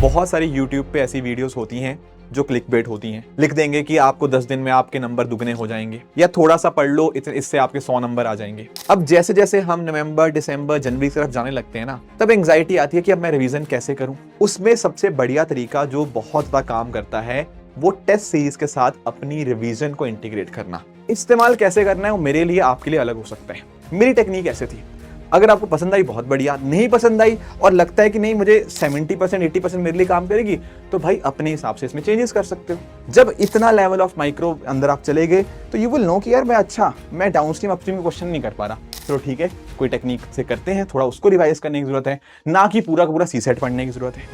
बहुत सारी YouTube पे ऐसी वीडियोस होती हैं जो क्लिकबेट होती हैं। लिख देंगे कि आपको 10 दिन में आपके नंबर दुगने हो जाएंगे, या थोड़ा सा पढ़ लो इससे आपके 100 नंबर आ जाएंगे। अब जैसे जैसे हम नवंबर, दिसंबर, जनवरी की तरफ जाने लगते हैं ना, तब एंग्जाइटी आती है कि अब मैं रिवीजन कैसे करूं। उसमें सबसे बढ़िया तरीका जो बहुत ज्यादा काम करता है वो टेस्ट सीरीज के साथ अपनी रिवीजन को इंटीग्रेट करना। इस्तेमाल कैसे करना है वो मेरे लिए आपके लिए अलग हो सकता है। मेरी टेक्निक ऐसे थी, अगर आपको पसंद आई बहुत बढ़िया, नहीं पसंद आई और लगता है कि नहीं मुझे 70% 80% मेरे लिए काम करेगी, तो भाई अपने हिसाब से इसमें चेंजेस कर सकते हो। जब इतना लेवल ऑफ माइक्रो अंदर आप चले गए तो यू विल नो कि यार मैं डाउनस्ट्रीम अपस्ट्रीम क्वेश्चन नहीं कर पा रहा। चलो ठीक है, कोई टेक्निक से करते हैं, थोड़ा उसको रिवाइज करने की जरूरत है, ना कि पूरा का पूरा सी सेट पढ़ने की जरूरत है।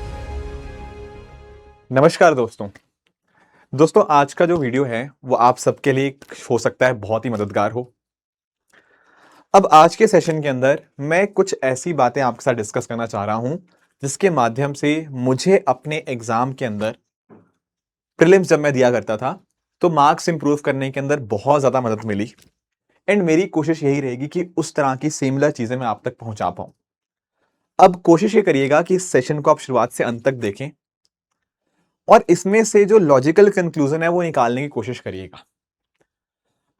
नमस्कार दोस्तों, आज का जो वीडियो है वो आप सबके लिए हो सकता है बहुत ही मददगार हो। अब आज के सेशन के अंदर मैं कुछ ऐसी बातें आपके साथ डिस्कस करना चाह रहा हूं जिसके माध्यम से मुझे अपने एग्जाम के अंदर, प्रीलिम्स जब मैं दिया करता था, तो मार्क्स इंप्रूव करने के अंदर बहुत ज्यादा मदद मिली। एंड मेरी कोशिश यही रहेगी कि उस तरह की सिमिलर चीजें मैं आप तक पहुंचा पाऊं। अब कोशिश ये करिएगा कि इस सेशन को आप शुरुआत से अंत तक देखें और इसमें से जो लॉजिकल कंक्लूजन है वो निकालने की कोशिश करिएगा।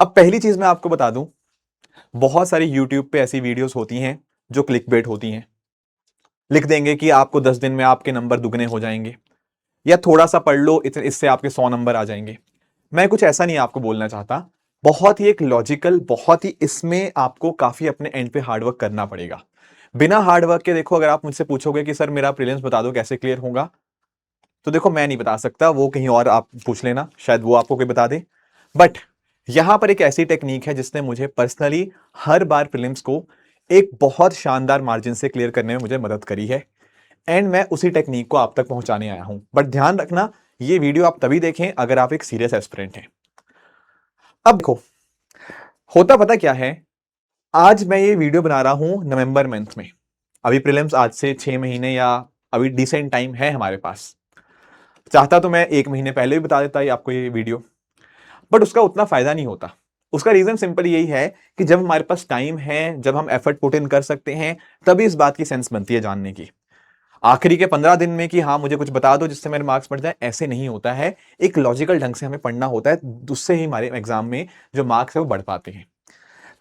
अब पहली चीज मैं आपको बता दूं, बहुत सारी YouTube पे ऐसी वीडियोस होती हैं जो क्लिकबेट होती हैं। लिख देंगे कि आपको 10 दिन में आपके नंबर दुगने हो जाएंगे, या थोड़ा सा पढ़ लो इससे आपके 100 नंबर आ जाएंगे। मैं कुछ ऐसा नहीं आपको बोलना चाहता, बहुत ही एक लॉजिकल, बहुत ही इसमें आपको काफी अपने एंड पे हार्डवर्क करना पड़ेगा। बिना हार्डवर्क के देखो, अगर आप मुझसे पूछोगे कि सर मेरा प्रीलिम्स बता दो कैसे क्लियर होगा, तो देखो मैं नहीं बता सकता, वो कहीं और आप पूछ लेना, शायद वो आपको कोई बता दे। बट यहां पर एक ऐसी टेक्निक है जिसने मुझे पर्सनली हर बार प्रीलिम्स को एक बहुत शानदार मार्जिन से क्लियर करने में मुझे मदद करी है। एंड मैं उसी टेक्निक को आप तक पहुंचाने आया हूं। बट ध्यान रखना, ये वीडियो आप तभी देखें अगर आप एक सीरियस एस्पिरेंट हैं। अब देखो, होता पता क्या है, आज मैं ये वीडियो बना रहा हूं नवंबर मंथ में। अभी प्रीलिम्स आज से 6 महीने या अभी डिसेंट टाइम है हमारे पास। चाहता तो मैं 1 महीने पहले भी बता देता आपको ये वीडियो, बट उसका उतना फायदा नहीं होता। उसका रीजन सिंपल यही है कि जब हमारे पास टाइम है, जब हम एफर्ट पुट इन कर सकते हैं, तभी इस बात की सेंस बनती है जानने की। आखिरी के 15 दिन में कि हाँ मुझे कुछ बता दो जिससे मेरे मार्क्स बढ़ जाए, ऐसे नहीं होता है। एक लॉजिकल ढंग से हमें पढ़ना होता है, उससे ही हमारे एग्जाम में जो मार्क्स है वो बढ़ पाते हैं।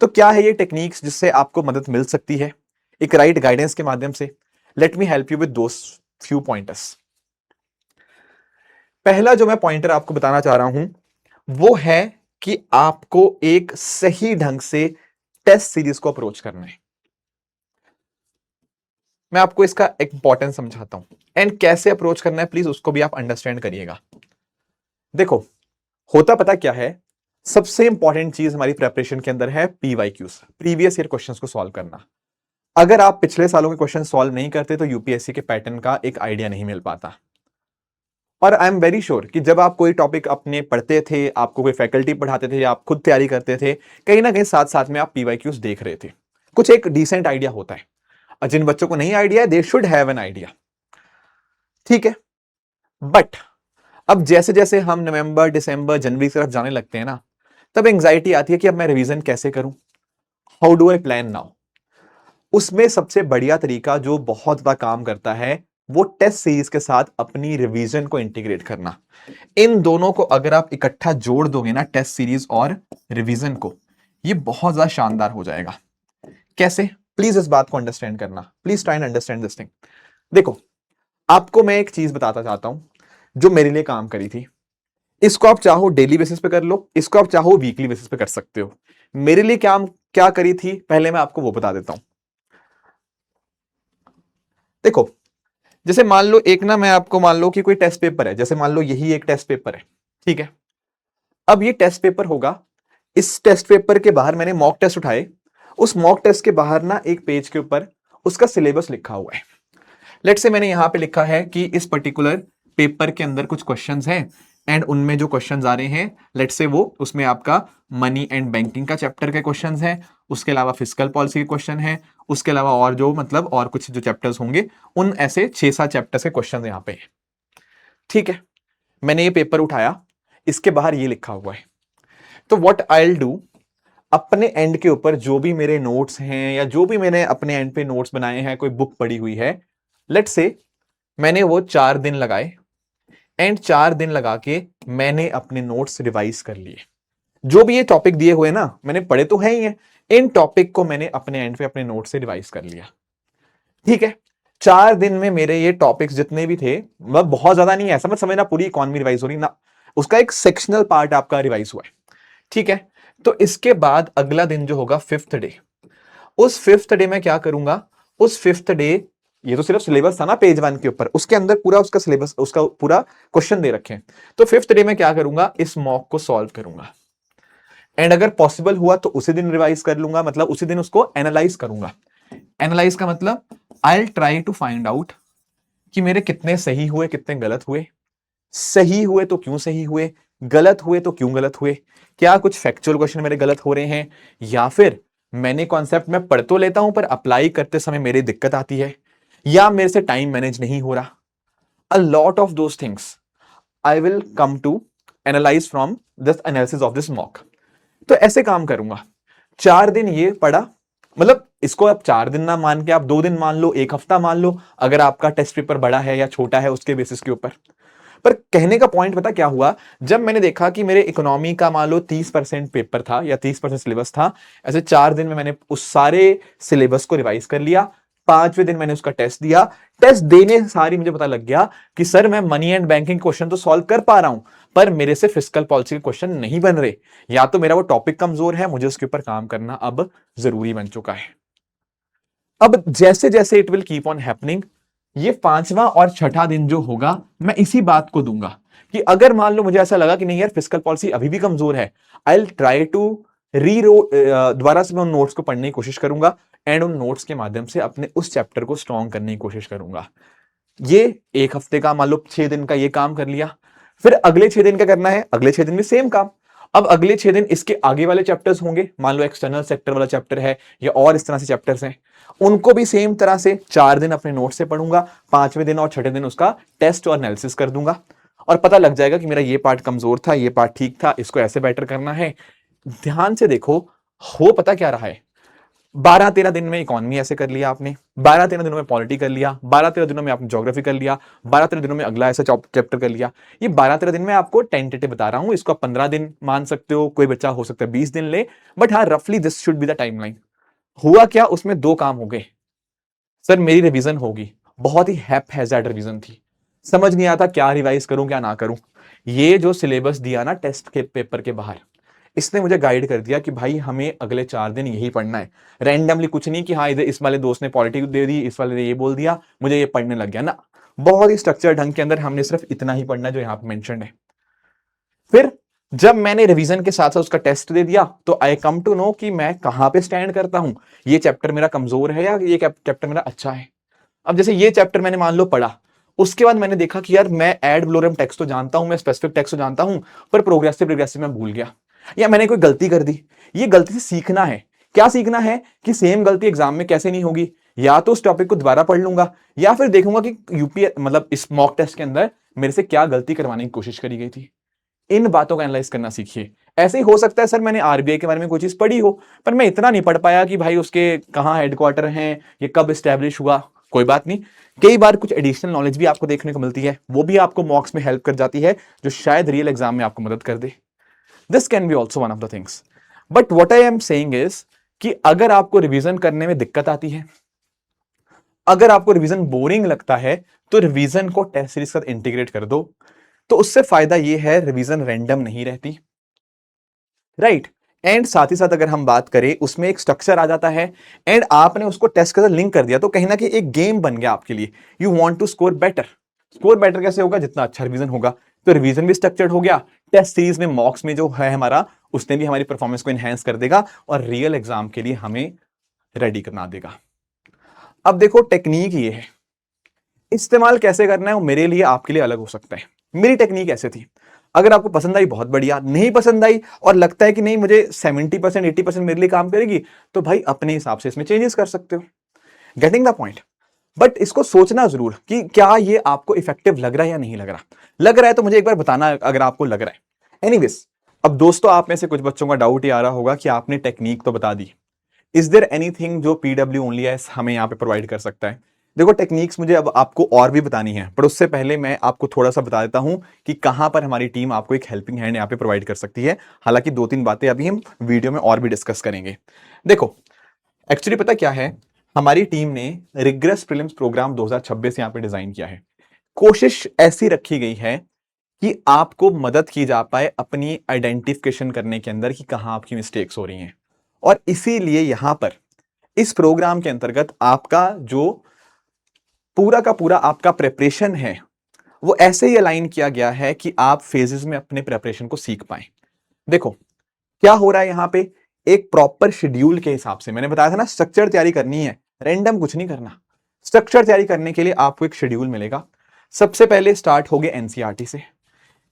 तो क्या है ये टेक्निक्स जिससे आपको मदद मिल सकती है एक राइट गाइडेंस के माध्यम से? Let me help you with those few pointers. पहला जो मैं पॉइंटर आपको बताना चाह रहा हूं वो है कि आपको एक सही ढंग से टेस्ट सीरीज को अप्रोच करना है। मैं आपको इसका इंपॉर्टेंस समझाता हूं एंड कैसे अप्रोच करना है, प्लीज उसको भी आप अंडरस्टैंड करिएगा। देखो, होता पता क्या है, सबसे इंपॉर्टेंट चीज हमारी प्रेपरेशन के अंदर है पीवाईक्यूज, प्रीवियस ईयर क्वेश्चंस को सॉल्व करना। अगर आप पिछले सालों के क्वेश्चन सॉल्व नहीं करते तो यूपीएससी के पैटर्न का एक आइडिया नहीं मिल पाता। और आई एम वेरी श्योर कि जब आप कोई टॉपिक अपने पढ़ते थे, आपको कोई फैकल्टी पढ़ाते थे या आप खुद तैयारी करते थे, कहीं ना कहीं साथ साथ में आप पीवाईक्यूज देख रहे थे, कुछ एक डिसेंट आइडिया होता है। और जिन बच्चों को नहीं आइडिया है, they should have an idea, ठीक है। बट अब जैसे जैसे हम नवंबर, दिसंबर, जनवरी की तरफ जाने लगते हैं ना, तब एंग्जाइटी आती है कि अब मैं रिवीजन कैसे करूं, how do I plan now. उसमें सबसे बढ़िया तरीका जो बहुत ज्यादा काम करता है वो टेस्ट सीरीज के साथ अपनी रिवीजन को इंटीग्रेट करना। इन दोनों को अगर आप इकट्ठा जोड़ दोगे ना, टेस्ट सीरीज और रिवीजन को, ये बहुत ज्यादा शानदार हो जाएगा। कैसे? प्लीज इस बात को अंडरस्टैंड करना, please try and understand this thing. देखो, आपको मैं एक चीज बताता चाहता हूं जो मेरे लिए काम करी थी। इसको आप चाहो डेली बेसिस पे कर लो, इसको आप चाहो वीकली बेसिस पे कर सकते हो। मेरे लिए क्या क्या करी थी पहले मैं आपको वो बता देता हूं। देखो, जैसे मान लो एक ना, मैं आपको मान लो कि कोई टेस्ट पेपर है, जैसे मान लो यही एक टेस्ट पेपर है, ठीक है। अब ये टेस्ट पेपर होगा, इस टेस्ट पेपर के बाहर मैंने मॉक टेस्ट उठाए, उस मॉक टेस्ट के बाहर ना एक पेज के ऊपर उसका सिलेबस लिखा हुआ है। लेट से मैंने यहां पे लिखा है कि इस पर्टिकुलर पेपर के अंदर कुछ क्वेश्चंस हैं एंड उनमें जो क्वेश्चंस आ रहे हैं, लेट से वो उसमें आपका मनी एंड बैंकिंग का चैप्टर के क्वेश्चंस हैं, उसके अलावा फिस्कल पॉलिसी के क्वेश्चन है, उसके अलावा और जो मतलब और कुछ जो चैप्टर्स होंगे, उन ऐसे 6-7 चैप्टर्स के क्वेश्चंस यहां पे हैं, ठीक है। मैंने ये पेपर उठाया, इसके बाहर ये लिखा हुआ है। तो व्हाट आई विल डू, अपने एंड के ऊपर जो भी मेरे नोट्स हैं या जो भी मैंने अपने एंड पे नोट्स बनाए हैं, कोई बुक पढ़ी हुई है, लेट से मैंने वो 4 दिन लगाए एंड 4 दिन लगा के मैंने अपने नोट्स रिवाइज कर लिए। जो भी ये टॉपिक दिए हुए ना, मैंने पढ़े तो है ही है, इन टॉपिक को मैंने अपने एंड पे अपने नोट से रिवाइज कर लिया। ठीक है, 4 दिन में मेरे ये टॉपिक्स जितने भी थे, मतलब बहुत ज्यादा नहीं है, ऐसा मत समझना पूरी इकॉनमी रिवाइज हो रही ना, उसका एक सेक्शनल पार्ट आपका रिवाइज हुआ है। ठीक है, तो इसके बाद अगला दिन जो होगा 5th डे, उस 5th डे में क्या करूंगा, उस 5th डे, ये तो सिर्फ सिलेबस था ना पेज 1 के ऊपर, उसके अंदर पूरा उसका सिलेबस, उसका पूरा क्वेश्चन दे रखे हैं। तो 5th डे में क्या करूंगा, इस मॉक को सॉल्व करूंगा एंड अगर पॉसिबल हुआ तो उसी दिन रिवाइज कर लूंगा, मतलब उसी दिन उसको एनालाइज करूंगा। एनालाइज का मतलब I will try to find out कि मेरे कितने सही हुए, कितने गलत हुए, सही हुए तो क्यों सही हुए, गलत हुए तो क्यों गलत हुए, क्या कुछ फैक्चुअल क्वेश्चन मेरे गलत हो रहे हैं, या फिर मैंने कॉन्सेप्ट में पढ़ तो लेता हूं पर अप्लाई करते समय मेरी दिक्कत आती है, या मेरे से टाइम मैनेज नहीं हो रहा। A lot of those things I will come to analyze from this analysis of this mock. तो ऐसे काम करूंगा। 4 दिन ये पढ़ा, मतलब इसको आप 4 दिन ना मान के आप 2 दिन मान लो, 1 हफ्ता मान लो, अगर आपका टेस्ट पेपर बड़ा है या छोटा है उसके बेसिस के ऊपर। पर कहने का पॉइंट पता क्या हुआ, जब मैंने देखा कि मेरे इकोनॉमी का मान लो 30% पेपर था या 30% सिलेबस था, ऐसे 4 दिन में मैंने उस सारे सिलेबस को रिवाइज कर लिया। 5वें दिन मैंने उसका टेस्ट दिया। टेस्ट देने सारी मुझे पता लग गया कि सर मैं मनी एंड बैंकिंग क्वेश्चन तो सॉल्व कर पा रहा हूं, पर मेरे से फिस्कल पॉलिसी के क्वेश्चन नहीं बन रहे, या तो मेरा वो टॉपिक कमजोर है, मुझे उसके ऊपर काम करना अब जरूरी बन चुका है। अब जैसे जैसे it will keep on happening, ये 5वां और 6ठा दिन जो होगा, मैं इसी बात को दूंगा कि अगर मान लो मुझे ऐसा लगा कि नहीं यार फिस्कल पॉलिसी अभी भी कमजोर है, आई विल ट्राई टू दोबारा से मैं उन नोट्स को पढ़ने की कोशिश करूंगा एंड उन नोट्स के माध्यम से अपने उस चैप्टर को स्ट्रॉन्ग करने की कोशिश करूंगा। ये 1 हफ्ते का मान लो 6 दिन का ये काम कर लिया। फिर अगले 6 दिन क्या करना है, अगले 6 दिन भी सेम काम। अब अगले 6 दिन इसके आगे वाले चैप्टर्स होंगे, मान लो एक्सटर्नल सेक्टर वाला चैप्टर है या और इस तरह से चैप्टर्स हैं, उनको भी सेम तरह से 4 दिन अपने नोट से पढ़ूंगा, 5वें दिन और 6ठे दिन उसका टेस्ट और एनालिसिस कर दूंगा और पता लग जाएगा कि मेरा ये पार्ट कमजोर था, ये पार्ट ठीक था, इसको ऐसे बेटर करना है। ध्यान से देखो, हो पता क्या रहा है, 12-13 दिन में इकोनॉमी ऐसे कर लिया आपने, 12-13 दिनों में पॉलिटी कर लिया, 12-13 दिनों में आपने ज्योग्राफी कर लिया, 12-13 दिनों में अगला ऐसा चैप्टर कर लिया। ये 12-13 दिन में आपको टेंटेटिव बता रहा हूं, इसको आप 15 दिन मान सकते हो, कोई बच्चा हो सकता है 20 दिन ले, बट हाँ रफली this should be the timeline. हुआ क्या, उसमें 2 काम हो गए। सर मेरी रिवीजन होगी, बहुत ही हैप-हैज़ार्ड रिवीजन थी, समझ नहीं आता क्या रिवाइज करूं क्या ना करूं। ये जो सिलेबस दिया ना टेस्ट के पेपर के बाहर, इसने मुझे गाइड कर दिया कि भाई हमें अगले 4 दिन यही पढ़ना है, रैंडमली कुछ नहीं कि हाँ इधर इस वाले दोस्त ने पॉलिटिक्स दे दी, इस वाले ने ये बोल दिया, मुझे ये पढ़ने लग गया ना। बहुत ही स्ट्रक्चर ढंग के अंदर हमने सिर्फ इतना ही पढ़ना है जो यहाँ पे मेंशन है। फिर जब मैंने रिवीजन के साथ साथ उसका टेस्ट दे दिया तो आई कम टू नो कि मैं कहां पे स्टैंड करता हूं, ये चैप्टर मेरा कमजोर है या ये चैप्टर मेरा अच्छा है। अब जैसे ये चैप्टर मैंने मान लो पढ़ा, उसके बाद मैंने देखा कि यार मैं एड वलोरम टेक्स्ट तो जानता हूं, मैं स्पेसिफिक टेक्स्ट तो जानता हूं, पर प्रोग्रेसिव रिग्रेसिव में भूल गया, या मैंने कोई गलती कर दी। ये गलती से सीखना है। क्या सीखना है कि सेम गलती एग्जाम में कैसे नहीं होगी, या तो उस टॉपिक को दोबारा पढ़ लूंगा या फिर देखूंगा कि यूपी मतलब इस मॉक टेस्ट के अंदर मेरे से क्या गलती करवाने की कोशिश करी गई थी। इन बातों का एनालाइज करना सीखिए। ऐसे ही हो सकता है सर मैंने आरबीआई के बारे में कोई चीज पढ़ी हो, पर मैं इतना नहीं पढ़ पाया कि भाई उसके कहाँ हेडक्वार्टर हैं, ये कब स्टैब्लिश हुआ। कोई बात नहीं, कई बार कुछ एडिशनल नॉलेज भी आपको देखने को मिलती है, वो भी आपको मॉक्स में हेल्प कर जाती है, जो शायद रियल एग्जाम में आपको मदद कर दे। This can be also one of the things. But what I am saying is कि अगर आपको रिवीजन करने में दिक्कत आती है, अगर आपको रिवीजन बोरिंग लगता है, तो रिवीजन को टेस्ट सीरीज के साथ इंटीग्रेट कर दो। तो उससे फायदा यह है रिवीजन रैंडम नहीं रहती, राइट। एंड साथ ही साथ अगर हम बात करें उसमें एक स्ट्रक्चर आ जाता है एंड आपने उसको टेस्ट के साथ लिंक कर दिया तो कहीं ना कहीं एक गेम बन गया आपके लिए। You want to score better. Score better कैसे होगा, जितना अच्छा रिवीजन होगा। तो रिवीजन भी स्ट्रक्चर्ड हो गया, टेस्ट सीरीज में मॉक्स में जो है हमारा, उसने भी हमारी परफॉर्मेंस को एनहांस कर देगा और रियल एग्जाम के लिए हमें रेडी करना देगा। अब देखो टेक्निक ये है, इस्तेमाल कैसे करना है वो मेरे लिए आपके लिए अलग हो सकता है। मेरी टेक्निक ऐसे थी, अगर आपको पसंद आई बहुत बढ़िया, नहीं पसंद आई और लगता है कि नहीं मुझे 70% 80% मेरे लिए काम करेगी, तो भाई अपने हिसाब से इसमें चेंजेस कर सकते हो। Getting the point. बट इसको सोचना जरूर कि क्या ये आपको इफेक्टिव लग रहा है या नहीं लग रहा। लग रहा है तो मुझे एक बार बताना अगर आपको लग रहा है। एनीवेज, अब दोस्तों आप में से कुछ बच्चों का डाउट ये आ रहा होगा कि आपने टेक्निक तो बता दी, इज देयर एनीथिंग जो पीडब्ल्यू ओनली एस हमें यहाँ पे प्रोवाइड कर सकता है। देखो टेक्निक्स मुझे अब आपको और भी बतानी है, पर उससे पहले मैं आपको थोड़ा सा बता देता हूं कि कहां पर हमारी टीम आपको एक हेल्पिंग हैंड यहां पे प्रोवाइड कर सकती है। हालांकि दो तीन बातें अभी हम वीडियो में और भी डिस्कस करेंगे। देखो एक्चुअली पता क्या है, हमारी टीम ने रिग्रेस प्रीलिम्स प्रोग्राम 2026 यहां पे डिजाइन किया है। कोशिश ऐसी रखी गई है कि आपको मदद की जा पाए अपनी आइडेंटिफिकेशन करने के अंदर कि कहां आपकी मिस्टेक्स हो रही हैं। और इसीलिए यहां पर इस प्रोग्राम के अंतर्गत आपका जो पूरा का पूरा आपका प्रेपरेशन है वो ऐसे ही अलाइन किया गया है कि आप फेजेस में अपने प्रेपरेशन को सीख पाए। देखो क्या हो रहा है यहां पे, एक प्रॉपर शेड्यूल के हिसाब से मैंने बताया था ना, स्ट्रक्चर तैयारी करनी है, रैंडम कुछ नहीं करना। स्ट्रक्चर तैयारी करने के लिए आपको एक शेड्यूल मिलेगा। सबसे पहले स्टार्ट हो गए एनसीईआरटी से।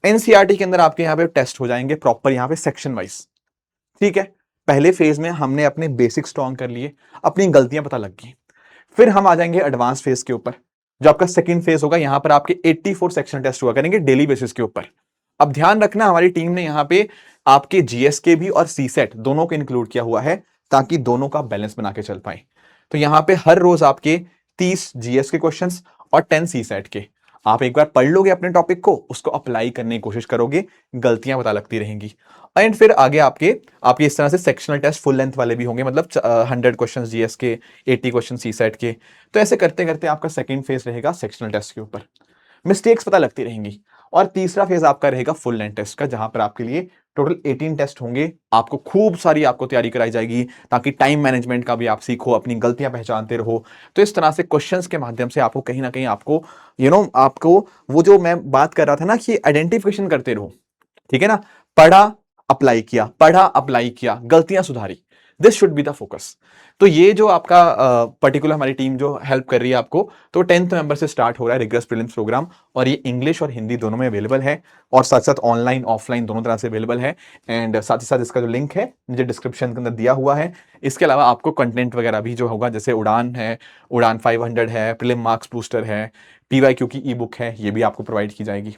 एनसीईआरटी के अंदर आपके यहां पे टेस्ट हो जाएंगे प्रॉपर यहां पे सेक्शन वाइज। ठीक है, पहले फेज में हमने अपने बेसिक स्ट्रॉन्ग कर लिए, अपनी गलतियां पता लग गई। फिर हम आ जाएंगे एडवांस फेज के ऊपर, जो आपका सेकंड फेज होगा। यहां पर आपके 84 सेक्शन टेस्ट हुआ करेंगे डेली बेसिस के ऊपर। अब ध्यान रखना, हमारी टीम ने यहां पे आपके जीएसके भी और सीसेट दोनों को इंक्लूड किया हुआ है ताकि दोनों का बैलेंस बना के चल पाए। तो यहां पे हर रोज आपके 30 जीएस के क्वेश्चंस और 10 सीसेट के। आप एक बार पढ़ लोगे अपने टॉपिक को, उसको अप्लाई करने की कोशिश करोगे, गलतियां पता लगती रहेंगी। एंड फिर आगे आपके आपके इस तरह से सेक्शनल टेस्ट फुल लेंथ वाले भी होंगे, मतलब 100 क्वेश्चन जीएस के, 80 क्वेश्चन सीसेट के। तो ऐसे करते करते आपका सेकंड फेज रहेगा सेक्शनल टेस्ट के ऊपर, मिस्टेक्स पता लगती रहेंगी। और तीसरा फेज आपका रहेगा फुल लेंथ टेस्ट का, जहां पर आपके लिए टोटल 18 टेस्ट होंगे। आपको खूब सारी आपको तैयारी कराई जाएगी ताकि टाइम मैनेजमेंट का भी आप सीखो, अपनी गलतियां पहचानते रहो। तो इस तरह से क्वेश्चंस के माध्यम से आपको कहीं ना कहीं आपको आपको वो जो मैं बात कर रहा था ना कि आइडेंटिफिकेशन करते रहो। ठीक है ना, पढ़ा अप्लाई किया, पढ़ा अप्लाई किया, गलतियां सुधारी। This should be the focus. तो ये जो आपका पर्टिकुलर हमारी टीम जो हेल्प कर रही है आपको, तो 10th नवंबर से स्टार्ट हो रहा है रिग्रेस प्रीलिम्स प्रोग्राम। और ये इंग्लिश और हिंदी दोनों में अवेलेबल है, और साथ साथ ऑनलाइन ऑफलाइन दोनों तरह से अवेलेबल है। एंड साथ ही साथ इसका जो लिंक है मुझे डिस्क्रिप्शन के अंदर दिया हुआ है। इसके अलावा आपको कंटेंट वगैरह भी जो होगा, जैसे उड़ान है, उड़ान 500 है, प्रीलिम मार्क्स बूस्टर है, पीवाईक्यू की ई बुक है, ये भी आपको प्रोवाइड की जाएगी।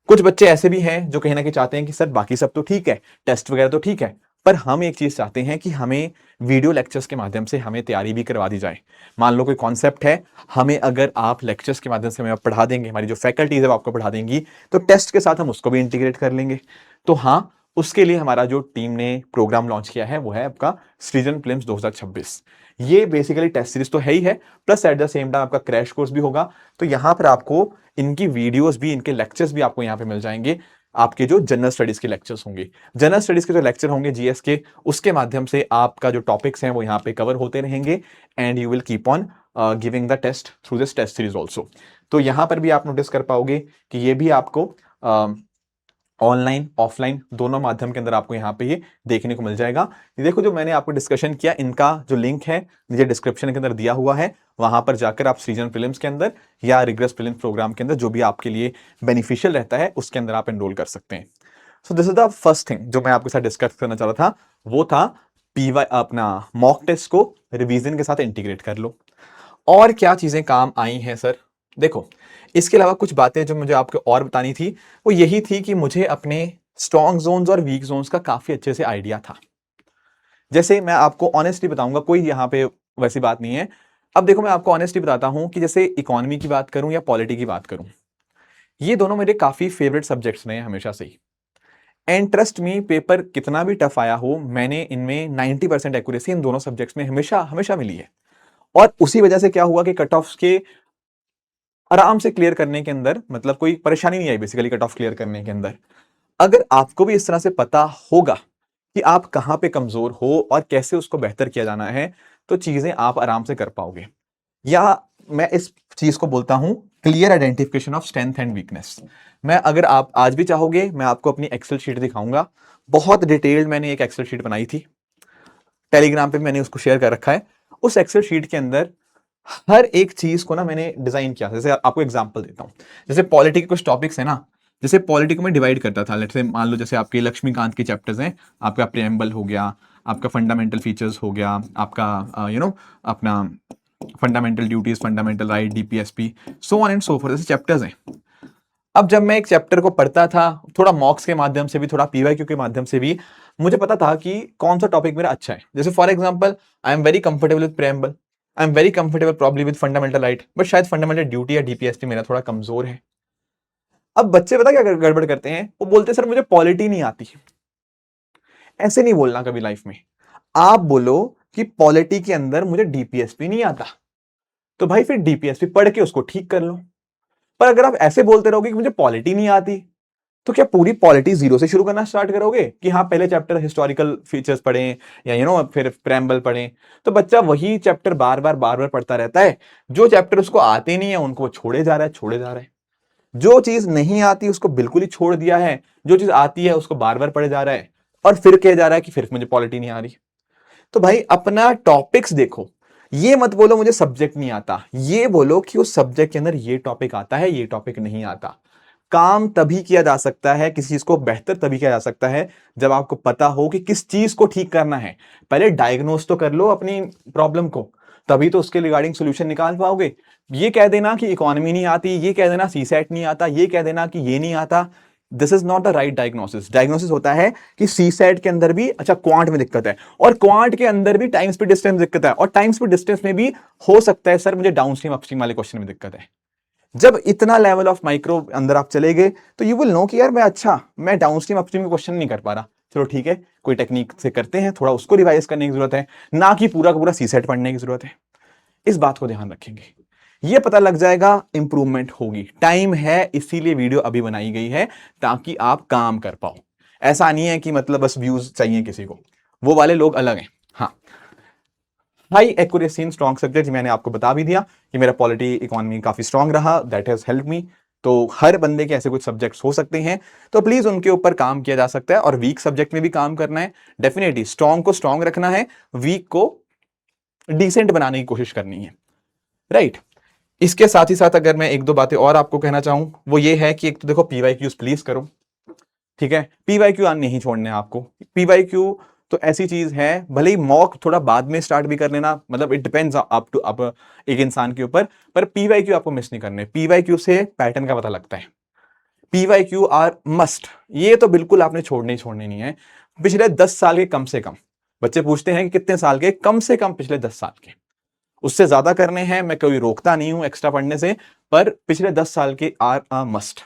कुछ बच्चे ऐसे भी हैं जो कहीं ना कहीं चाहते हैं कि सर बाकी सब तो ठीक है, टेस्ट वगैरह तो ठीक है, पर हम एक चीज चाहते हैं कि हमें वीडियो लेक्चर्स के माध्यम से हमें तैयारी भी करवा दी जाए। मान लो कोई कॉन्सेप्ट है, हमें अगर आप लेक्चर्स के माध्यम से हमें पढ़ा देंगे, हमारी जो फैकल्टीज है वो आपको पढ़ा देंगी, तो टेस्ट के साथ हम उसको भी इंटीग्रेट कर लेंगे। तो हाँ, उसके लिए हमारा जो टीम ने प्रोग्राम लॉन्च किया है वो है आपका सृजन प्रीलिम्स 2026। ये बेसिकली टेस्ट सीरीज तो है ही है, plus at the same time आपका क्रैश कोर्स भी होगा। तो यहां पर आपको इनकी वीडियोस भी, इनके लेक्चर्स भी आपको यहां पे मिल जाएंगे। आपके जो जनरल स्टडीज के लेक्चर्स होंगे, जनरल स्टडीज के जो लेक्चर होंगे जीएस के, उसके माध्यम से आपका जो टॉपिक्स हैं वो यहाँ पे कवर होते रहेंगे। And you will keep on giving the test through this test series also. तो यहां पर भी आप नोटिस कर पाओगे कि ये भी आपको ऑनलाइन ऑफलाइन दोनों माध्यम के अंदर आपको यहाँ पे ये देखने को मिल जाएगा। ये देखो जो मैंने आपको डिस्कशन किया, इनका जो लिंक है नीचे डिस्क्रिप्शन के अंदर दिया हुआ है। वहां पर जाकर आप सीजन प्रीलिम्स के अंदर या रिग्रेस प्रीलिम्स प्रोग्राम के अंदर जो भी आपके लिए बेनिफिशियल रहता है उसके अंदर आप एनरोल कर सकते हैं। So this is the first thing जो मैं आपके साथ डिस्कस करना चाह रहा था, वो था पीवाई अपना मॉक टेस्ट को रिवीजन के साथ इंटीग्रेट कर लो। और क्या चीजें काम आई हैं सर? देखो इसके अलावा कुछ बातें जो मुझे आपको और बतानी थी वो यही थी कि मुझे अपने स्ट्रॉन्ग जोन्स और वीक जोन्स का काफी अच्छे से आइडिया था। जैसे मैं आपको ऑनेस्टली बताऊंगा, कोई यहाँ पे वैसी बात नहीं है। अब देखो मैं आपको ऑनेस्टली बताता हूं कि जैसे इकोनॉमी की बात करूं या पॉलिटी की बात करूं, ये दोनों मेरे काफी फेवरेट सब्जेक्ट्स रहे हैं हमेशा से ही। एंड ट्रस्ट मी, पेपर कितना भी टफ आया हो, मैंने इनमें 90% एक्यूरेसी इन दोनों सब्जेक्ट्स में हमेशा हमेशा मिली है। और उसी वजह से क्या हुआ कि कट ऑफ के आराम से क्लियर करने के अंदर, मतलब कोई परेशानी नहीं I basically cut off clear करने के अंदर। अगर आपको भी इस तरह से पता होगा कि आप कहां पे कमजोर हो और कैसे उसको बेहतर किया जाना है, तो चीजें आप आराम से कर पाओगे। या मैं इस चीज को बोलता हूं clear identification of strength and weakness. मैं अगर आप आज भी चाहोगे, मैं आपको अपनी एक्सेल शीट दिखाऊंगा। बहुत डिटेल्ड मैंने एक एक्सेल शीट बनाई थी, टेलीग्राम पे मैंने उसको शेयर कर रखा है। उस एक्सेल शीट के अंदर हर एक चीज को ना मैंने डिजाइन किया। जैसे आपको एग्जांपल देता हूं, जैसे पॉलिटी के कुछ टॉपिक्स है ना, जैसे पॉलिटी को मैं डिवाइड करता था। लेट्स से मान लो जैसे आपके लक्ष्मीकांत के चैप्टर्स हैं, आपका प्रिएम्बल हो गया, आपका फंडामेंटल फीचर्स हो गया, आपका अपना fundamental duties, fundamental right, DPSP, so on and so fourth, ऐसे चैप्टर्स हैं। अब जब मैं एक चैप्टर को पढ़ता था, थोड़ा मॉक्स के माध्यम से भी, थोड़ा पीवाईक्यू के माध्यम से भी, मुझे पता था कि कौन सा टॉपिक मेरा अच्छा है। जैसे for example I am very comfortable with preamble, I am very comfortable probably with fundamental right, but शायद फंडामेंटल ड्यूटी या डीपीएसपी मेरा थोड़ा कमजोर है। अब बच्चे पता क्या गड़बड़ करते हैं, वो बोलते हैं सर मुझे पॉलिटी नहीं आती। ऐसे नहीं बोलना कभी लाइफ में। आप बोलो कि पॉलिटी के अंदर मुझे डीपीएसपी नहीं आता, तो भाई फिर डीपीएसपी पढ़ के उसको ठीक कर लो। पर अगर आप ऐसे बोलते रहोगे कि मुझे पॉलिटी नहीं आती, तो क्या पूरी पॉलिटी जीरो से शुरू करना स्टार्ट करोगे कि हाँ पहले चैप्टर हिस्टोरिकल फीचर्स पढ़ें या फिर प्रेम्बल पढ़ें? तो बच्चा वही चैप्टर बार बार पढ़ता रहता है। जो चैप्टर उसको आते नहीं है उनको छोड़े जा रहा है, छोड़े जा रहा है। जो चीज नहीं आती उसको बिल्कुल ही छोड़ दिया है, जो चीज आती है उसको बार बार पढ़े जा रहा है, और फिर कह जा रहा है कि फिर मुझे पॉलिटी नहीं आ रही। तो भाई अपना टॉपिक्स देखो। ये मत बोलो मुझे सब्जेक्ट नहीं आता, ये बोलो कि उस सब्जेक्ट के अंदर ये टॉपिक आता है, ये टॉपिक नहीं आता। काम तभी किया जा सकता है, किसी चीज को बेहतर तभी किया जा सकता है जब आपको पता हो कि किस चीज को ठीक करना है। पहले डायग्नोस तो कर लो अपनी प्रॉब्लम को, तभी तो उसके रिगार्डिंग सोल्यूशन निकाल पाओगे। ये कह देना कि इकोनॉमी नहीं आती, ये कह देना सीसेट नहीं आता, ये कह देना कि ये नहीं आता, this is not the right diagnosis. Diagnosis होता है कि सीसेट के अंदर भी अच्छा क्वांट में दिक्कत है, और क्वांट के अंदर भी टाइम स्पीड डिस्टेंस दिक्कत है, और टाइम स्पीड डिस्टेंस में भी हो सकता है सर मुझे डाउनस्ट्रीम अपस्ट्रीम वाले क्वेश्चन में दिक्कत है। जब इतना लेवल ऑफ माइक्रो अंदर आप चले गए तो यू विल नो कि यार मैं डाउनस्ट्रीम अपस्ट्रीम का क्वेश्चन नहीं कर पा रहा। चलो ठीक है, कोई टेक्निक से करते हैं, थोड़ा उसको रिवाइज करने की जरूरत है, ना कि पूरा का पूरा सीसेट पढ़ने की जरूरत है। इस बात को ध्यान रखेंगे, ये पता लग जाएगा, इंप्रूवमेंट होगी। टाइम है, इसीलिए वीडियो अभी बनाई गई है ताकि आप काम कर पाओ। ऐसा नहीं है कि मतलब बस व्यूज चाहिए किसी को, वो वाले लोग अलग हैं। हाँ, high accuracy in strong subject मैंने आपको बता भी दिया कि मेरा पॉलिटी इकोनॉमी काफी स्ट्रॉन्ग रहा, दैट हैज हेल्प मी। तो हर बंदे के ऐसे कुछ सब्जेक्ट्स हो सकते हैं, तो प्लीज उनके ऊपर काम किया जा सकता है, और वीक सब्जेक्ट में भी काम करना है। डेफिनेटली स्ट्रॉन्ग को स्ट्रॉन्ग रखना है, वीक को डिसेंट बनाने की कोशिश करनी है, राइट। इसके साथ ही साथ अगर मैं एक दो बातें और आपको कहना चाहूं, वो ये है कि एक तो देखो पीवाईक्यूज प्लीज करो, ठीक है। पीवाईक्यू नहीं छोड़ने आपको। पीवाईक्यू तो ऐसी चीज है, भले ही मॉक थोड़ा बाद में स्टार्ट भी कर लेना, मतलब it depends up to up एक इंसान के ऊपर, पर पीवाईक्यू आपको मिस नहीं करने। पीवाईक्यू से पैटर्न का पता लगता है। पीवाईक्यू आर मस्ट, ये तो बिल्कुल आपने छोड़ने नहीं है। पिछले 10 साल के कम से कम, बच्चे पूछते हैं कि कितने साल के, कम से कम पिछले 10 साल के। उससे ज्यादा करने हैं, मैं कोई रोकता नहीं हूं एक्स्ट्रा पढ़ने से, पर पिछले 10 साल के आर अ मस्ट,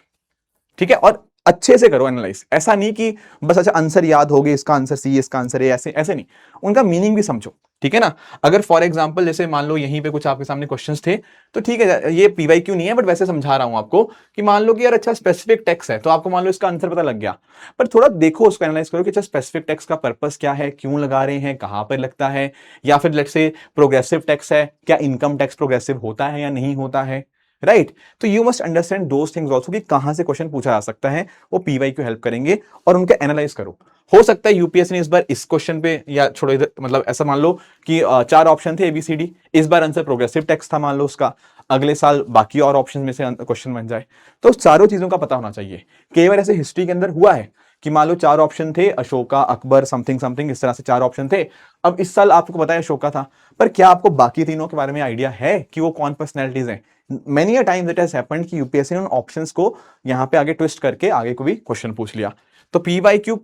ठीक है। और अच्छे से करो एनालाइज, ऐसा नहीं कि बस अच्छा आंसर याद हो गए, इसका आंसर सी, इसका आंसर ए, ऐसे ऐसे नहीं, उनका मीनिंग भी समझो, ठीक है ना। अगर फॉर एग्जांपल जैसे मान लो यहीं पे कुछ आपके सामने क्वेश्चंस थे, तो ठीक है, ये पीवाईक्यू नहीं है बट वैसे समझा रहा हूं आपको कि मान लो कि यार अच्छा स्पेसिफिक टेक्स्ट है, तो आपको मान लो इसका आंसर पता लग गया, पर थोड़ा देखो उसको एनालाइज करो कि अच्छा स्पेसिफिक टेक्स्ट का पर्पस क्या है, क्यों लगा रहे हैं, कहां पर लगता है, या फिर लेट्स से प्रोग्रेसिव टेक्स्ट है, क्या इनकम टैक्स प्रोग्रेसिव होता है या नहीं होता है, राइट। तो you must understand those things also कि कहां से क्वेश्चन पूछा जा सकता है, वो पीवाईक्यू हेल्प करेंगे, और उनका एनालाइज करो। हो सकता है यूपीएससी ने इस बार इस क्वेश्चन पे, या छोड़ो इधर, मतलब ऐसा मान लो कि 4 ऑप्शन थे एबीसीडी, इस बार आंसर प्रोग्रेसिव टेक्स्ट था मान लो उसका, अगले साल बाकी और ऑप्शन में से क्वेश्चन बन जाए। तो चारों चीजों का पता होना चाहिए। कई बार ऐसे हिस्ट्री के अंदर हुआ है कि मान लो 4 ऑप्शन थे, अशोका, अकबर, समथिंग समथिंग, इस तरह से 4 ऑप्शन थे। अब इस साल आपको पता है अशोका था, पर क्या आपको बाकी तीनों के बारे में आइडिया है कि वो कौन पर्सनैलिटीज हैं? Many a time that has happened कि यूपीएससी ने उन ऑप्शंस को यहां पे आगे ट्विस्ट करके आगे को भी क्वेश्चन पूछ लिया। तो पीवाईक्यू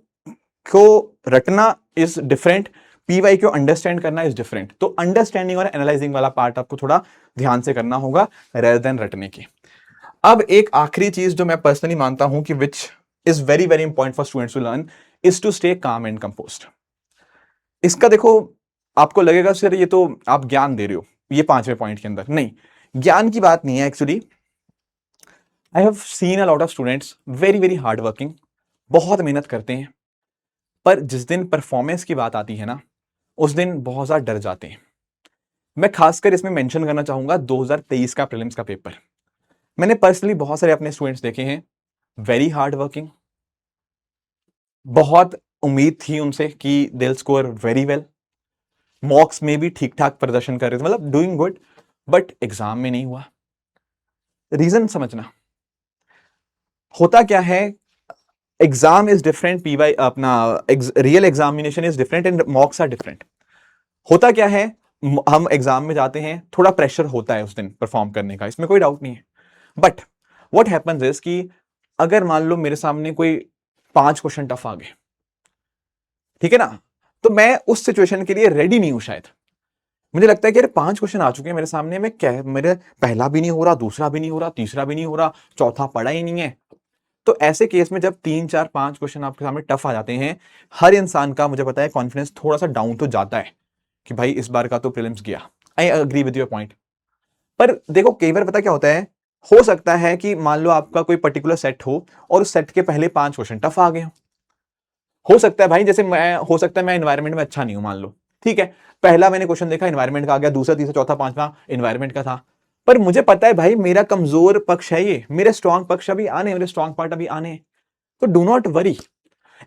को रटना इज डिफरेंट, पीवाईक्यू अंडरस्टैंड करना इज डिफरेंट। तो अंडरस्टैंडिंग और एनालाइजिंग वाला पार्ट आपको थोड़ा ध्यान से करना होगा रेदर देन रटने की। अब एक आखिरी चीज जो मैं पर्सनली मानता हूं कि which is very very important for students to learn, is to stay calm and composed. इसका देखो, आपको लगेगा सर ये तो आप ज्ञान दे रहे हो ये 5वें पॉइंट के अंदर, नहीं, ज्ञान की बात नहीं है actually. I have seen a lot of students very very hard working, बहुत मेहनत करते हैं, पर जिस दिन परफॉर्मेंस की बात आती है ना, उस दिन बहुत ज्यादा डर जाते हैं। मैं खासकर इसमें मेंशन करना चाहूंगा 2023 का प्रीलिम्स का पेपर। मैंने पर्सनली बहुत सारे अपने स्टूडेंट्स देखे हैं, वेरी हार्ड वर्किंग, बहुत उम्मीद थी उनसे कि they will score very well, मॉक्स में भी ठीक ठाक प्रदर्शन कर रहे थे, मतलब डूइंग गुड, बट एग्जाम में नहीं हुआ। रीजन समझना, होता क्या है, एग्जाम इज डिफरेंट, पीवाई अपना real examination is different and mocks are different. होता क्या है, हम एग्जाम में जाते हैं, थोड़ा प्रेशर होता है उस दिन परफॉर्म करने का, इसमें कोई डाउट नहीं है, बट व्हाट हैपेंस इज कि अगर मान लो मेरे सामने कोई 5 क्वेश्चन टफ आ गए, ठीक है ना, तो मैं उस सिचुएशन के लिए रेडी नहीं हूं शायद, मुझे लगता है कि यार 5 क्वेश्चन आ चुके हैं मेरे सामने, में क्या मेरे पहला भी नहीं हो रहा, दूसरा भी नहीं हो रहा, तीसरा भी नहीं हो रहा, चौथा पड़ा ही नहीं है। तो ऐसे केस में जब 3 4 5 क्वेश्चन आपके सामने टफ आ जाते हैं, हर इंसान का मुझे पता है कॉन्फिडेंस थोड़ा सा डाउन तो जाता है कि भाई इस बार का तो प्रीलिम्स गया। I agree with your point. पर देखो कई बार पता क्या होता है, हो सकता है कि मान लो आपका कोई पर्टिकुलर सेट हो और उस सेट के पहले 5 क्वेश्चन टफ आ गए हो सकता है भाई, जैसे मैं, हो सकता है मैं एनवायरनमेंट में अच्छा नहीं हूं मान लो, ठीक है, पहला मैंने क्वेश्चन देखा एनवायरनमेंट का आ गया, दूसरा तीसरा चौथा पांचवा एनवायरनमेंट का था, पर मुझे पता है भाई मेरा कमजोर पक्ष है ये, मेरे स्ट्रांग पक्ष अभी आने, मेरे स्ट्रांग पार्ट अभी आने। तो डू नॉट वरी,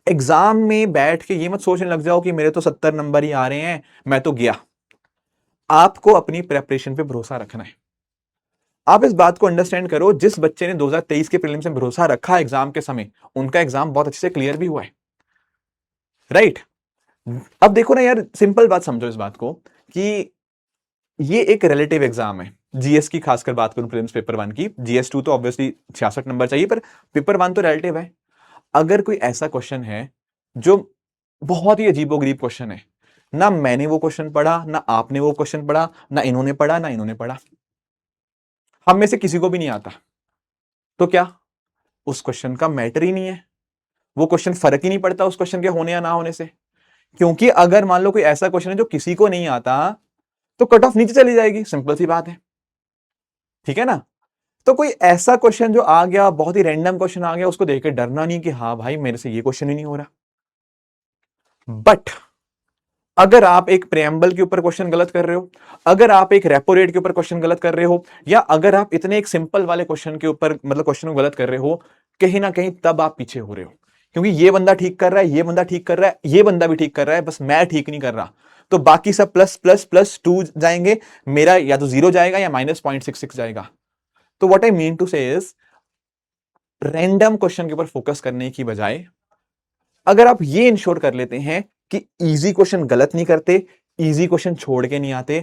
एग्जाम में बैठ के ये मत सोचने लग जाओ कि मेरे तो 70 नंबर ही आ रहे हैं, मैं तो गया। आपको अपनी प्रेपरेशन पे भरोसा रखना है। आप इस बात को अंडरस्टैंड करो, जिस बच्चे ने 2023 के प्रीलिम्स में भरोसा रखा एग्जाम के समय, उनका एग्जाम बहुत अच्छे से क्लियर भी हुआ है, राइट? अब देखो ना यार, सिंपल बात समझो इस बात को कि ये एक रिलेटिव एग्जाम है। जीएस की खासकर बात करूं, प्रीलिम्स पेपर 1 की, जीएस 2 तो ऑब्वियसली 66 नंबर चाहिए, पर पेपर 1 तो रिलेटिव है। अगर कोई ऐसा क्वेश्चन है जो बहुत ही अजीबोगरीब क्वेश्चन है, ना मैंने वो क्वेश्चन पढ़ा, ना आपने वो क्वेश्चन पढ़ा, ना इन्होंने पढ़ा, ना इन्होंने पढ़ा, हम में से किसी को भी नहीं आता, तो क्या उस क्वेश्चन का मैटर ही नहीं है? वो क्वेश्चन फर्क ही नहीं पड़ता उस क्वेश्चन के होने या ना होने से। क्योंकि अगर मान लो कोई ऐसा क्वेश्चन है जो किसी को नहीं आता, तो कट ऑफ नीचे चली जाएगी, सिंपल सी बात है, ठीक है ना? तो कोई ऐसा क्वेश्चन जो आ गया, बहुत ही रैंडम क्वेश्चन आ गया, उसको देख के डरना नहीं कि हाँ भाई मेरे से ये क्वेश्चन ही नहीं हो रहा। बट अगर आप एक प्रेम्बल के ऊपर क्वेश्चन गलत कर रहे हो, अगर आप एक रेपो रेट के ऊपर क्वेश्चन गलत कर रहे हो, या अगर आप इतने एक सिंपल वाले क्वेश्चन के ऊपर मतलब क्वेश्चन को गलत कर रहे हो, कहीं ना कहीं तब आप पीछे हो रहे हो। क्योंकि ये बंदा ठीक कर रहा है, ये बंदा ठीक कर रहा है, ये बंदा भी ठीक कर रहा है, बस मैं ठीक नहीं कर रहा, तो बाकी सब प्लस प्लस प्लस 2 जाएंगे, मेरा या तो 0 जाएगा या -0.66 जाएगा। तो व्हाट आई मीन टू से इज, रैंडम क्वेश्चन के ऊपर फोकस करने की बजाय अगर आप ये इंश्योर कर लेते हैं कि इजी क्वेश्चन गलत नहीं करते, इजी क्वेश्चन छोड़ के नहीं आते,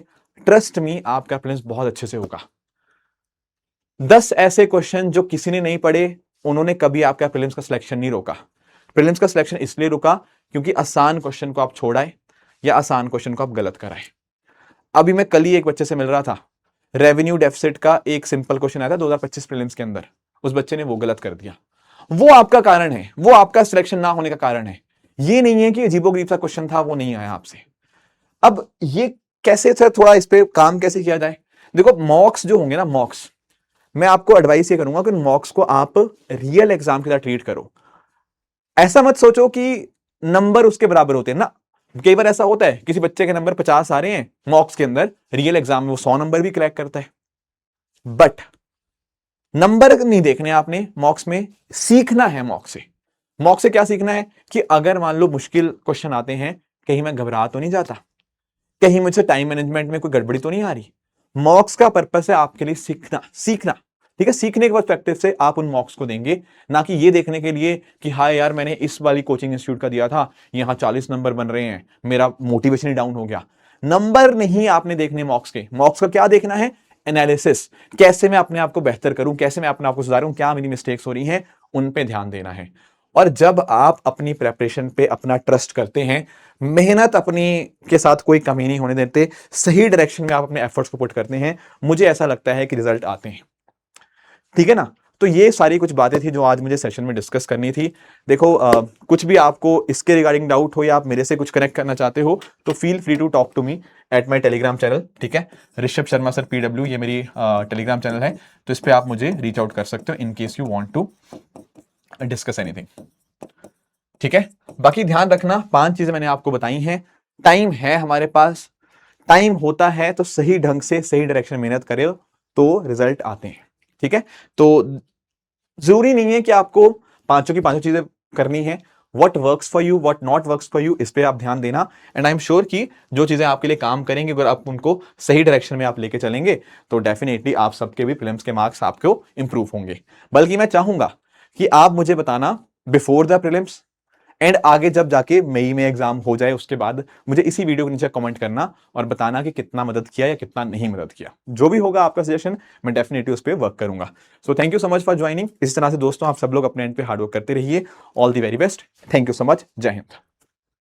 ट्रस्ट मी आपका प्रीलिम्स बहुत अच्छे से होगा। 10 ऐसे क्वेश्चन जो किसी ने नहीं पढ़े, उन्होंने कभी आपका प्रीलिम्स का सिलेक्शन नहीं रोका। प्रीलिम्स का सिलेक्शन इसलिए रुका क्योंकि आसान क्वेश्चन को आप छोड़ाए या आसान क्वेश्चन को आप गलत कराए। अभी मैं कल ही एक बच्चे से मिल रहा था, रेवेन्यू डेफिसिट का एक सिंपल क्वेश्चन आया था 2025 प्रीलिम्स के अंदर, उस बच्चे ने वो गलत कर दिया। वो आपका कारण है, वो आपका सिलेक्शन ना होने का कारण है। ये नहीं है कि अजीबोगरीब सा क्वेश्चन था, वो नहीं आया आपसे। अब ये कैसे सर, थोड़ा इस पे काम कैसे किया जाए? देखो मॉक्स जो होंगे ना, मॉक्स, मैं आपको एडवाइस ये करूंगा कि मॉक्स को आप रियल एग्जाम के साथ ट्रीट करो। ऐसा मत सोचो कि नंबर उसके बराबर होते हैं ना। कई बार ऐसा होता है किसी बच्चे के नंबर 50 आ रहे हैं मॉक्स के अंदर, रियल एग्जाम में वो 100 नंबर भी क्रैक करता है। बट नंबर नहीं देखने आपने, मॉक्स में सीखना है। मॉक्स से क्या सीखना है कि अगर मान लो मुश्किल क्वेश्चन आते हैं, कहीं मैं घबरा तो नहीं जाता, कहीं मुझे टाइम मैनेजमेंट में कोई गड़बड़ी तो नहीं आ रही। मॉक्स का पर्पस है आपके लिए सीखना, ठीक है? सीखने के पर्सपेक्टिव से आप उन मॉक्स को देंगे, ना कि ये देखने के लिए कि हाँ यार मैंने इस वाली कोचिंग इंस्टीट्यूट का दिया था, यहां 40 नंबर बन रहे हैं, मेरा मोटिवेशन ही डाउन हो गया। नंबर नहीं आपने देखने मॉक्स के, मॉक्स का क्या देखना है? एनालिसिस, कैसे मैं अपने आप को बेहतर करूं, कैसे मैं अपने आप को सुधारूं, क्या मेरी मिस्टेक्स हो रही हैं, उन पे ध्यान देना है। और जब आप अपनी प्रेपरेशन पे अपना ट्रस्ट करते हैं, मेहनत अपनी के साथ कोई कमी नहीं होने देते, सही डायरेक्शन में आप अपने एफर्ट्स को पुट करते हैं, मुझे ऐसा लगता है कि रिजल्ट आते हैं, ठीक है ना? तो ये सारी कुछ बातें थी जो आज मुझे सेशन में डिस्कस करनी थी। देखो कुछ भी आपको इसके रिगार्डिंग डाउट हो या आप मेरे से कुछ कनेक्ट करना चाहते हो, तो feel free to talk to me at my Telegram channel, ठीक है? ऋषभ शर्मा सर PW, ये मेरी टेलीग्राम चैनल है, तो इस पर आप मुझे रीच आउट कर सकते हो in case you want to discuss anything, ठीक है? बाकी ध्यान रखना, 5 चीजें मैंने आपको बताई हैं। टाइम है हमारे पास, टाइम होता है तो सही ढंग से सही डायरेक्शन मेहनत करे तो रिजल्ट आते हैं, ठीक है? तो जरूरी नहीं है कि आपको पांचों की पांचों चीजें करनी है। What works for you, what not works for you, इस पे आप ध्यान देना। एंड आई एम श्योर कि जो चीजें आपके लिए काम करेंगे, अगर आप उनको सही डायरेक्शन में आप लेके चलेंगे, तो डेफिनेटली आप सबके भी प्रीलिम्स के मार्क्स आपको इंप्रूव होंगे। बल्कि मैं चाहूंगा कि आप मुझे बताना बिफोर द प्रीलिम्स एंड आगे जब जाके मई में एग्जाम हो जाए, उसके बाद मुझे इसी वीडियो के नीचे कमेंट करना और बताना कि कितना मदद किया या कितना नहीं मदद किया। जो भी होगा आपका सजेशन, मैं डेफिनेटली उस पर वर्क करूंगा। So thank you so much for joining. इस तरह से दोस्तों आप सब लोग अपने एंड पे हार्डवर्क करते रहिए। All the very best. Thank you so much. जय हिंद।